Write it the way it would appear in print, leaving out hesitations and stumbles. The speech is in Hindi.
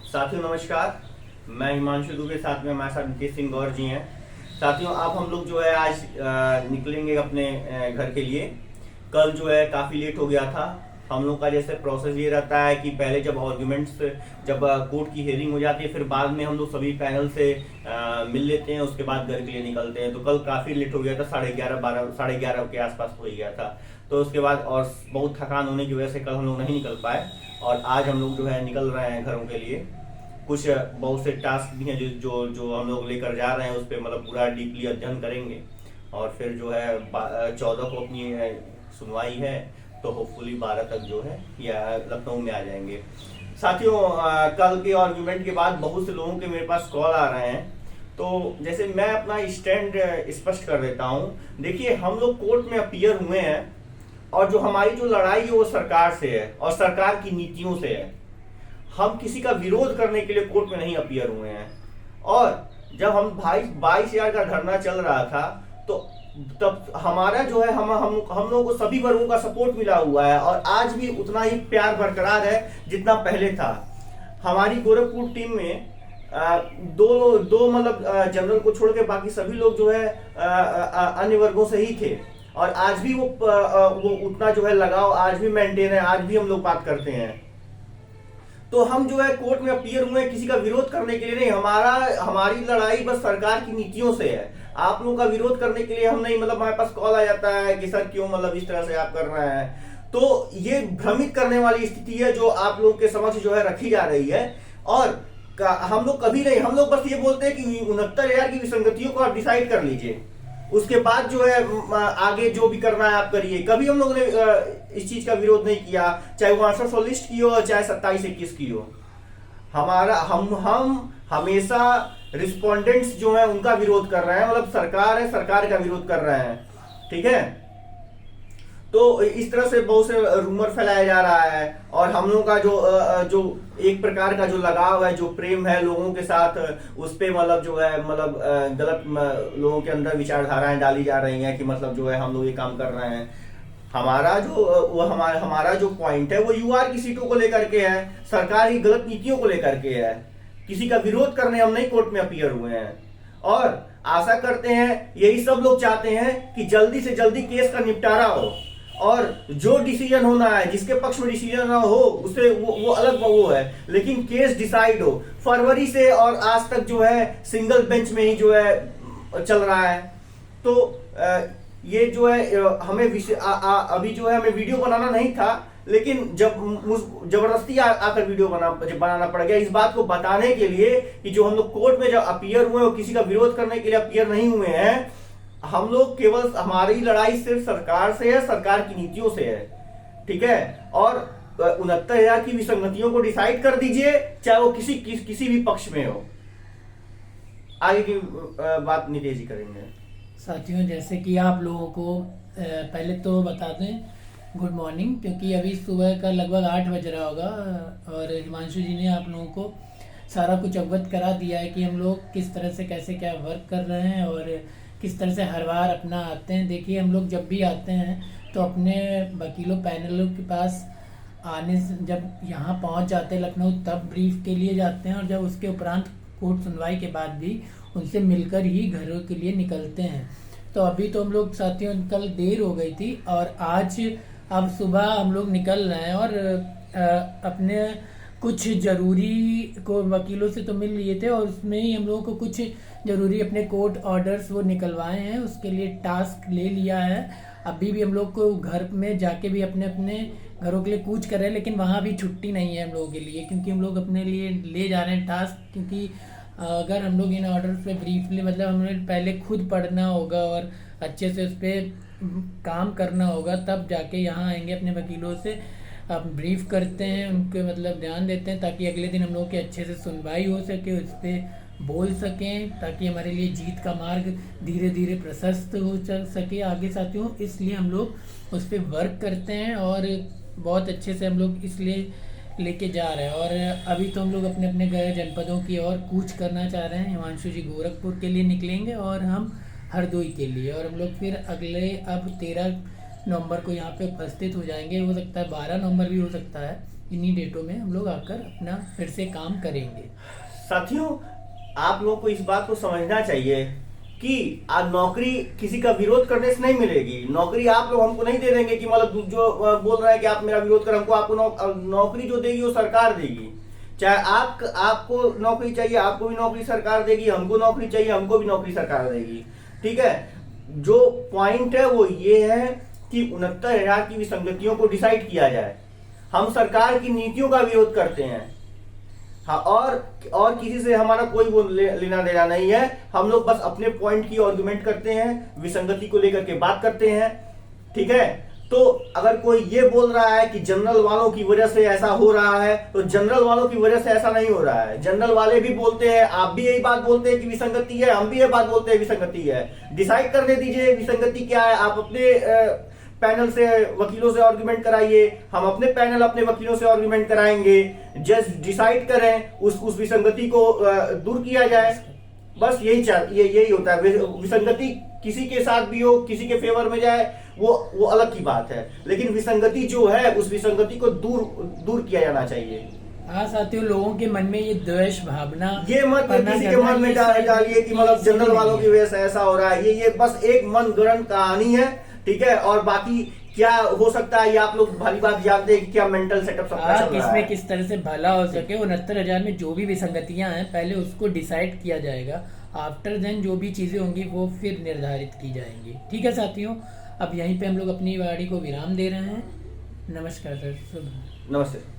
साथियों नमस्कार। मैं हिमांशु दुबे, साथ में हमारे साथ नितेश सिंह गौर जी हैं। साथियों आप हम लोग जो है आज निकलेंगे अपने घर के लिए। कल जो है काफ़ी लेट हो गया था। हम लोग का जैसे प्रोसेस ये रहता है कि पहले जब आर्ग्यूमेंट्स जब कोर्ट की हियरिंग हो जाती है, फिर बाद में हम लोग सभी पैनल से मिल लेते हैं, उसके बाद घर के लिए निकलते हैं। तो कल काफ़ी लेट हो गया था, 11:30 के आसपास हो ही गया था। तो उसके बाद और बहुत थकान होने की वजह से कल हम लोग नहीं निकल पाए, और आज हम लोग जो है निकल रहे हैं घरों के लिए। कुछ बहुत से टास्क भी हैं जो जो जो हम लोग लेकर जा रहे हैं, उस पर मतलब पूरा डीपली अध्ययन करेंगे, और फिर जो है 14 को अपनी सुनवाई है, तो होपफुली 12 तक जो है या लखनऊ में आ जाएंगे। साथियों कल के आर्ग्यूमेंट के बाद बहुत से लोगों के मेरे पास कॉल आ रहे हैं, तो जैसे मैं अपना स्टैंड स्पष्ट कर देता हूँ। देखिए, हम लोग कोर्ट में अपीयर हुए हैं, और जो हमारी जो लड़ाई है वो सरकार से है और सरकार की नीतियों से है। हम किसी का विरोध करने के लिए कोर्ट में नहीं अपीयर हुए हैं। और जब हम 22,000 का धरना चल रहा था, तो तब हमारा जो है हम लोगों को सभी वर्गों का सपोर्ट मिला हुआ है, और आज भी उतना ही प्यार बरकरार है जितना पहले था। हमारी गोरखपुर टीम में दो मतलब जनरल को छोड़ के बाकी सभी लोग जो है अन्य वर्गों से ही थे, और आज भी वो उतना जो है लगाव आज भी मेंटेन है। आज भी हम लोग बात करते हैं। तो हम जो है कोर्ट में अपीयर हुए किसी का विरोध करने के लिए नहीं। हमारी लड़ाई बस सरकार की नीतियों से है। आप लोगों का विरोध करने के लिए हम नहीं, मतलब हमारे पास कॉल आ जाता है कि सर क्यों मतलब इस तरह से आप कर रहे हैं। तो ये भ्रमित करने वाली स्थिति है जो आप लोगों के समक्ष जो है रखी जा रही है। और हम लोग कभी नहीं, हम लोग बस ये बोलते हैं कि 69,000 की विसंगतियों को आप डिसाइड कर लीजिए, उसके बाद जो है आगे जो भी करना है आप करिए। कभी हम लोगों ने इस चीज का विरोध नहीं किया, चाहे वो 800 लिस्ट की हो, चाहे 27-21 की हो। हम हमेशा रिस्पोंडेंट्स जो है उनका विरोध कर रहे हैं, मतलब सरकार है, सरकार का विरोध कर रहे हैं। ठीक है, तो इस तरह से बहुत से रूमर फैलाया जा रहा है, और हम लोगों का जो एक प्रकार का जो लगाव है, जो प्रेम है लोगों के साथ, उस पे मतलब जो है मतलब गलत लोगों के अंदर विचारधाराएं डाली जा रही हैं कि मतलब जो है हम लोग ये काम कर रहे हैं। हमारा जो पॉइंट है वो यूआर की सीटों को लेकर के है, सरकार की गलत नीतियों को लेकर के है। किसी का विरोध करने हम नहीं कोर्ट में अपीयर हुए हैं, और आशा करते हैं, यही सब लोग चाहते हैं कि जल्दी से जल्दी केस का निपटारा हो, और जो डिसीजन होना है, जिसके पक्ष में डिसीजन हो उसे वो अलग वो है, लेकिन केस डिसाइड हो। फरवरी से और आज तक जो है सिंगल बेंच में ही जो है चल रहा है। तो ये जो है हमें अभी जो है हमें वीडियो बनाना नहीं था, लेकिन जब जबरदस्ती आकर वीडियो बनाना पड़ गया, इस बात को बताने के लिए कि जो हम लोग कोर्ट में जब अपीयर हुए और किसी का विरोध करने के लिए अपीयर नहीं हुए हैं। हम लोग केवल, हमारी लड़ाई सिर्फ सरकार से है, सरकार की नीतियों से है। ठीक है, और 69,000 की विसंगतियों को डिसाइड कर दीजिए, चाहे वो किसी भी पक्ष में हो। आगे की बात नितेश जी करेंगे। साथियों, जैसे कि आप लोगों को पहले तो बता दें गुड मॉर्निंग, क्योंकि अभी सुबह का लगभग 8 बज रहा होगा, और हिमांशु जी ने आप लोगों को सारा कुछ अवगत करा दिया है कि हम लोग किस तरह से कैसे क्या वर्क कर रहे हैं और किस तरह से हर बार अपना आते हैं। देखिए, हम लोग जब भी आते हैं तो अपने वकीलों पैनलों के पास आने से, जब यहाँ पहुँच जाते हैं लखनऊ, तब ब्रीफ के लिए जाते हैं, और जब उसके उपरांत कोर्ट सुनवाई के बाद भी उनसे मिलकर ही घरों के लिए निकलते हैं। तो अभी तो हम लोग साथियों कल देर हो गई थी, और आज अब सुबह हम लोग निकल रहे हैं, और अपने कुछ ज़रूरी को वकीलों से तो मिल लिए थे, और उसमें ही हम लोगों को कुछ ज़रूरी अपने कोर्ट ऑर्डर्स वो निकलवाए हैं, उसके लिए टास्क ले लिया है। अभी भी हम लोग को घर में जाके भी अपने अपने घरों के लिए कूच कर रहे हैं, लेकिन वहाँ भी छुट्टी नहीं है हम लोगों के लिए, क्योंकि हम लोग अपने लिए ले जा रहे हैं टास्क। क्योंकि अगर हम लोग इन ऑर्डर्स पे ब्रीफली, मतलब हमें पहले खुद पढ़ना होगा और अच्छे से उस पर काम करना होगा, तब जाके यहाँ आएंगे अपने वकीलों से, अब ब्रीफ करते हैं, उनके मतलब ध्यान देते हैं, ताकि अगले दिन हम लोग की अच्छे से सुनवाई हो सके, उस पर बोल सकें, ताकि हमारे लिए जीत का मार्ग धीरे धीरे प्रशस्त हो चल सके आगे। साथियों, इसलिए हम लोग उस पर वर्क करते हैं, और बहुत अच्छे से हम लोग इसलिए लेके जा रहे हैं। और अभी तो हम लोग अपने अपने गए जनपदों की ओर कूच करना चाह रहे हैं। हिमांशु जी गोरखपुर के लिए निकलेंगे, और हम हरदोई के लिए, और हम लोग फिर अब 13 नवंबर को यहाँ पे उपस्थित हो जाएंगे। हो सकता है 12 नवंबर भी हो सकता है, इन्हीं डेटों में हम लोग आकर अपना फिर से काम करेंगे। साथियों, आप लोगों को इस बात को समझना चाहिए कि आज नौकरी किसी का विरोध करने से नहीं मिलेगी। नौकरी आप लोग हमको नहीं दे देंगे कि मतलब जो बोल रहा है कि आप मेरा विरोध कर, हमको आपको नौकरी जो देगी वो सरकार देगी। चाहे आपको नौकरी चाहिए, आपको भी नौकरी सरकार देगी, हमको नौकरी चाहिए, हमको भी नौकरी सरकार देगी। ठीक है, जो पॉइंट है वो ये है कि 69,000 की विसंगतियों को डिसाइड किया जाए। हम सरकार की नीतियों का विरोध करते हैं, हाँ, और किसी से हमारा कोई वो लेना देना नहीं है। हम लोग बस अपने पॉइंट की आर्गुमेंट करते हैं, विसंगति को लेकर के बात करते हैं। ठीक है, तो अगर कोई ये बोल रहा है कि जनरल वालों की वजह से ऐसा हो रहा है, तो जनरल वालों की वजह से ऐसा नहीं हो रहा है। जनरल वाले भी बोलते हैं, आप भी यही बात बोलते हैं कि विसंगति है, हम भी ये बात बोलते हैं विसंगति है। डिसाइड करने दीजिए विसंगति क्या है। आप अपने पैनल से, वकीलों से आर्गुमेंट कराइए, हम अपने पैनल अपने वकीलों से आर्गुमेंट कराएंगे। जज डिसाइड करें, उस विसंगति को दूर किया जाए। बस यही होता है। विसंगति किसी के साथ भी हो, किसी के फेवर में जाए, वो अलग की बात है, लेकिन विसंगति जो है उस विसंगति को दूर किया जाना चाहिए। हाँ साथियों, लोगों के मन में ये द्वेष भावना ये मत किसी के मन में डालिए कि मतलब जनरल वालों की वजह से ऐसा हो रहा है। ये बस एक मन गढ़ंत कहानी है। ठीक है, और बाकी क्या हो सकता है ये आप लोग भली बात जानते हैं कि क्या मेंटल सेटअप सबका चल रहा है, किस तरह से भला हो सके। 69,000 में जो भी विसंगतियां हैं पहले उसको डिसाइड किया जाएगा, आफ्टर देन जो भी चीजें होंगी वो फिर निर्धारित की जाएंगी। ठीक है साथियों, अब यहीं पे हम लोग अपनी वाणी को विराम दे रहे हैं। नमस्कार सर। नमस्ते।